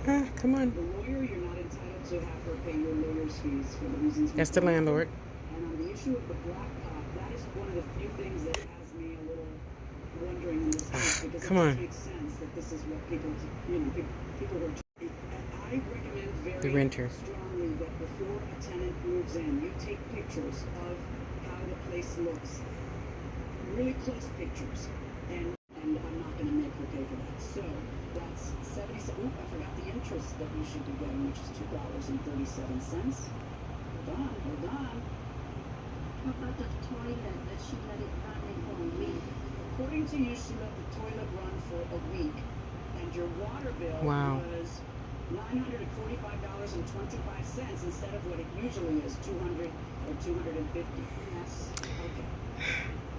Come on. The lawyer, you're not entitled to have her pay your lawyer's fees for the reasons. That's the landlord. And on the issue of the black cop, that is one of the few things that has me a little wondering in this case, because Come it on. just makes sense that this is what people, people were. And I recommend The very renter. strongly that before a tenant moves in, you take pictures of how the place looks, really close pictures, and I'm not going to make her pay for that. So that's 77. Oh, I forgot the interest that you should be getting, which is $2.37. Hold on. How about the toilet that she let it run for a week? According to you, she let the toilet run for a week, and your water bill Wow. was $945.25 instead of what it usually is, $200 or $250. Yes. Okay.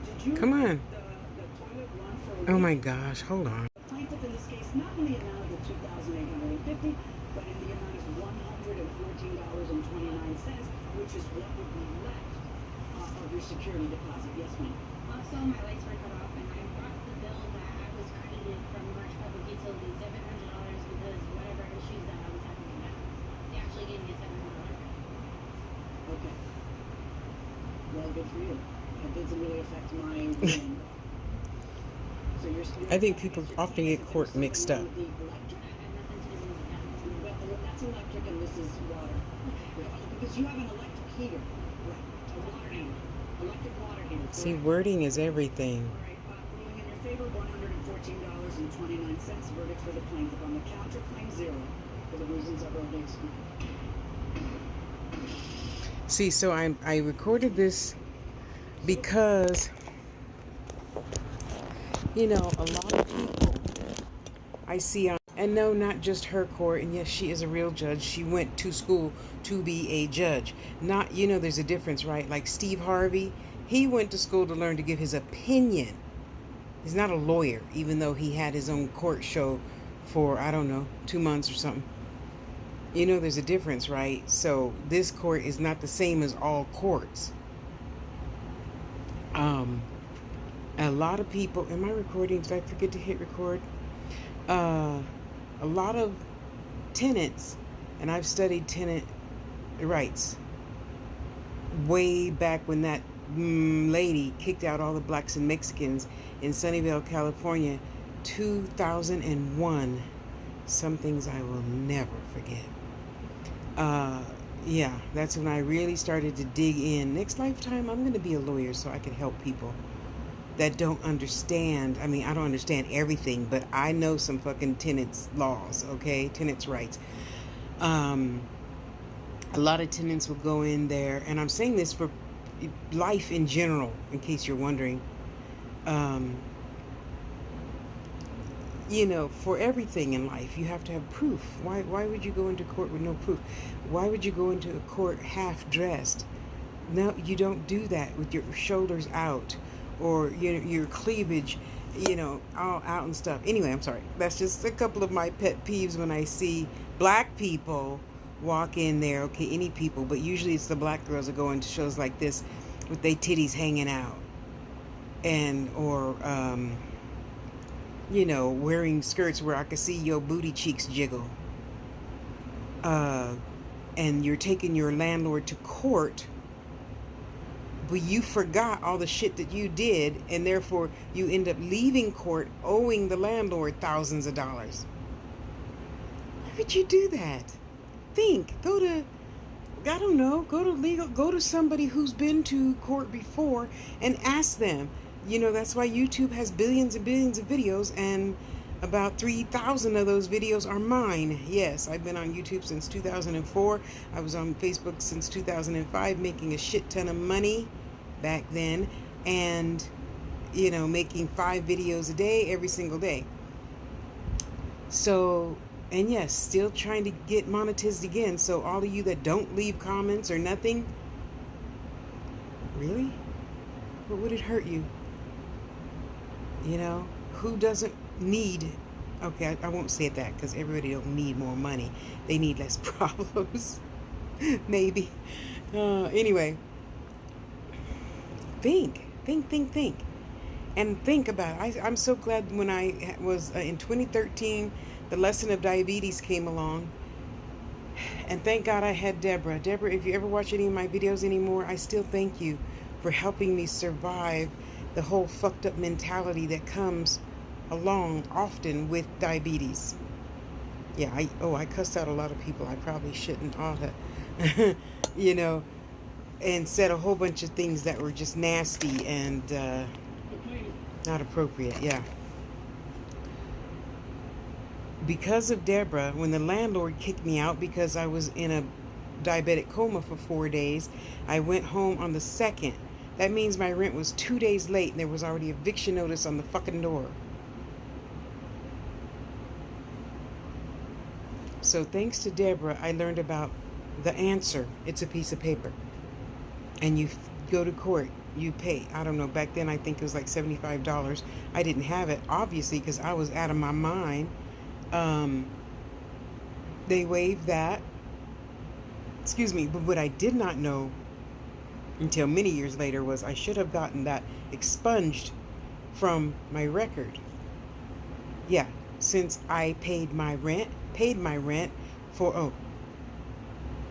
Did you Come on. the toilet run for a week? Oh my gosh, hold on. The plaintiff in this case, not in the amount of the $2,850, but in the amount of $114.29, which is what would be left of your security deposit. Yes, ma'am. Also, my lights were cut off, and I brought the bill that I was credited from March Public Utilities, $700, because whatever issues that I was having in that house. They actually gave me a $700 credit. Okay. Well, good for you. That doesn't really affect my billing. So you're I think people often get court mixed up. with the electric. That had nothing to do with that. Well, that's electric and this is water. Because you have an electric heater. Right. A water heater. Electric water heater. See, correct? wording is everything. All right. Ruling in your favor, $114.29. Verdict for the plaintiff. On the counterclaim, 0. For the reasons I've already explained. See, so I recorded this because, a lot of people I see on, and no, not just her court, and yes, she is a real judge. She went to school to be a judge. Not, there's a difference, right? Like Steve Harvey, he went to school to learn to give his opinion. He's not a lawyer, even though he had his own court show for, I don't know, 2 months or something. There's a difference, right? So this court is not the same as all courts. A lot of people, am I recording? Did I forget to hit record? A lot of tenants, and I've studied tenant rights way back when that lady kicked out all the blacks and Mexicans in Sunnyvale, California, 2001. Some things I will never forget. Yeah, that's when I really started to dig in. Next lifetime, I'm going to be a lawyer so I can help people that don't understand. I mean, I don't understand everything, but I know some fucking tenants laws, okay? Tenants rights. A lot of tenants will go in there, and I'm saying this for life in general, in case you're wondering. For everything in life, you have to have proof. Why would you go into court with no proof? Why would you go into a court half dressed? No, you don't do that with your shoulders out or your cleavage, all out and stuff. Anyway, I'm sorry. That's just a couple of my pet peeves when I see black people walk in there. Okay, any people, but usually it's the black girls that go into shows like this with their titties hanging out or wearing skirts where I can see your booty cheeks jiggle. And you're taking your landlord to court, but you forgot all the shit that you did, and therefore you end up leaving court owing the landlord thousands of dollars. Why would you do that? Think. Go to legal, go to somebody who's been to court before and ask them. That's why YouTube has billions and billions of videos, and about 3,000 of those videos are mine. Yes, I've been on YouTube since 2004. I was on Facebook since 2005, making a shit ton of money back then, and making 5 videos a day every single day. So, and yes, still trying to get monetized again. So all of you that don't leave comments or nothing, really? What would it hurt you? Who doesn't need, okay, I won't say that because everybody don't need more money. They need less problems. Maybe. Anyway, think. And think about it. I'm so glad when I was in 2013, the lesson of diabetes came along. And thank God I had Deborah. Deborah, if you ever watch any of my videos anymore, I still thank you for helping me survive the whole fucked up mentality that comes along often with diabetes. Yeah, I cussed out a lot of people. I probably shouldn't ought to, and said a whole bunch of things that were just nasty and not appropriate. Yeah. Because of Deborah, when the landlord kicked me out because I was in a diabetic coma for 4 days, I went home on the 2nd. That means my rent was 2 days late and there was already eviction notice on the fucking door. So thanks to Deborah, I learned about the answer. It's a piece of paper. And you go to court. You pay. I don't know. Back then, I think it was like $75. I didn't have it, obviously, because I was out of my mind. They waived that. Excuse me. But what I did not know until many years later was I should have gotten that expunged from my record. Yeah. Since I paid my rent for,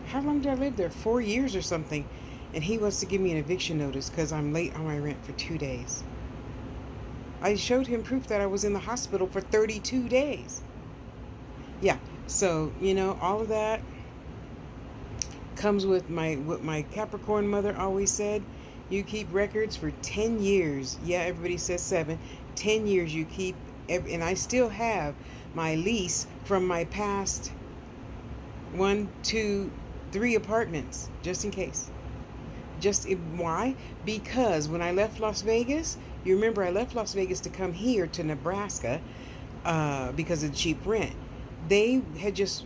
how long did I live there? 4 years or something. And he wants to give me an eviction notice because I'm late on my rent for 2 days. I showed him proof that I was in the hospital for 32 days. Yeah, so, all of that comes with what my Capricorn mother always said. You keep records for 10 years. Yeah, everybody says 7. 10 years you keep, and I still have my lease from my past 1, 2, 3 apartments, just in case. Why? Because when I left Las Vegas, you remember I left Las Vegas to come here to Nebraska because of cheap rent. They had just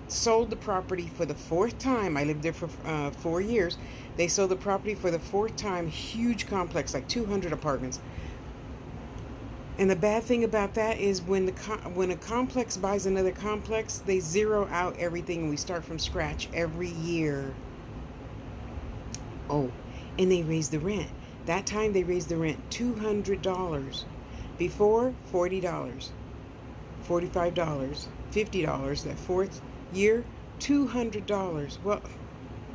sold the property for the 4th time. I lived there for 4 years. They sold the property for the 4th time. Huge complex, like 200 apartments. And the bad thing about that is when a complex buys another complex, they zero out everything and we start from scratch every year. Oh, and they raised the rent. That time they raised the rent $200. Before, $40, $45, $50. That 4th year, $200. Well,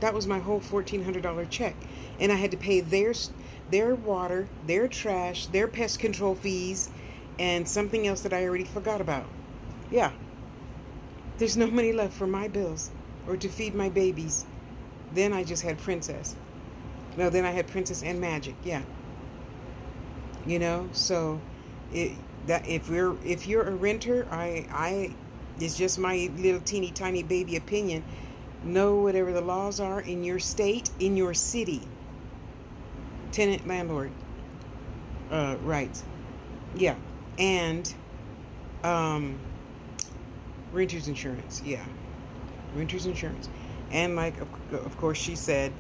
that was my whole $1,400 check. And I had to pay their water, their trash, their pest control fees, and something else that I already forgot about. Yeah. There's no money left for my bills or to feed my babies. Then I just had Princess. No, then I had Princess and Magic. Yeah. So if you're a renter, it's just my little teeny tiny baby opinion. Know whatever the laws are in your state, in your city. Tenant landlord rights. Yeah. And renter's insurance. Yeah. Renter's insurance. And of course she said,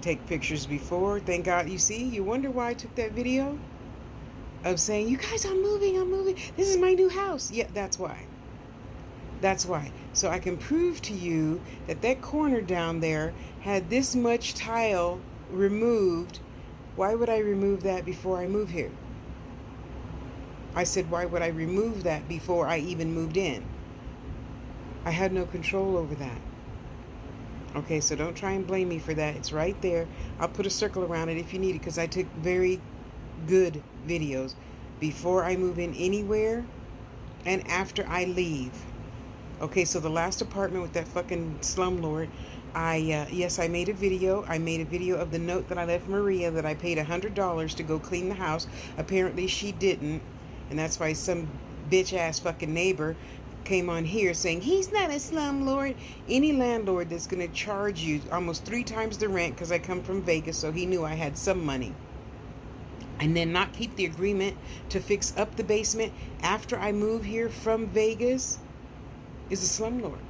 take pictures before. Thank God. You see, you wonder why I took that video of saying, you guys, I'm moving. This is my new house. Yeah, that's why. So I can prove to you that corner down there had this much tile removed. Why would I remove that before I move here? I said, why would I remove that before I even moved in? I had no control over that. Okay, so don't try and blame me for that. It's right there. I'll put a circle around it if you need it, because I took very good videos before I move in anywhere and after I leave. Okay, so the last apartment with that fucking slumlord, yes, I made a video. I made a video of the note that I left Maria that I paid $100 to go clean the house. Apparently she didn't, and that's why some bitch-ass fucking neighbor came on here saying he's not a slumlord. Any landlord that's going to charge you almost 3 times the rent because I come from Vegas, so he knew I had some money, and then not keep the agreement to fix up the basement after I move here from Vegas is a slumlord.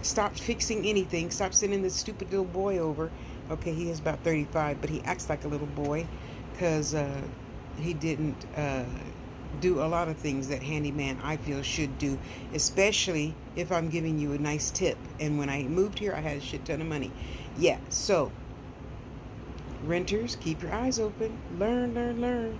Stop fixing anything. Stop sending this stupid little boy over. Okay, he is about 35, but he acts like a little boy because he didn't do a lot of things that handyman I feel should do, especially if I'm giving you a nice tip. And when I moved here, I had a shit ton of money. Yeah, so renters, keep your eyes open. Learn.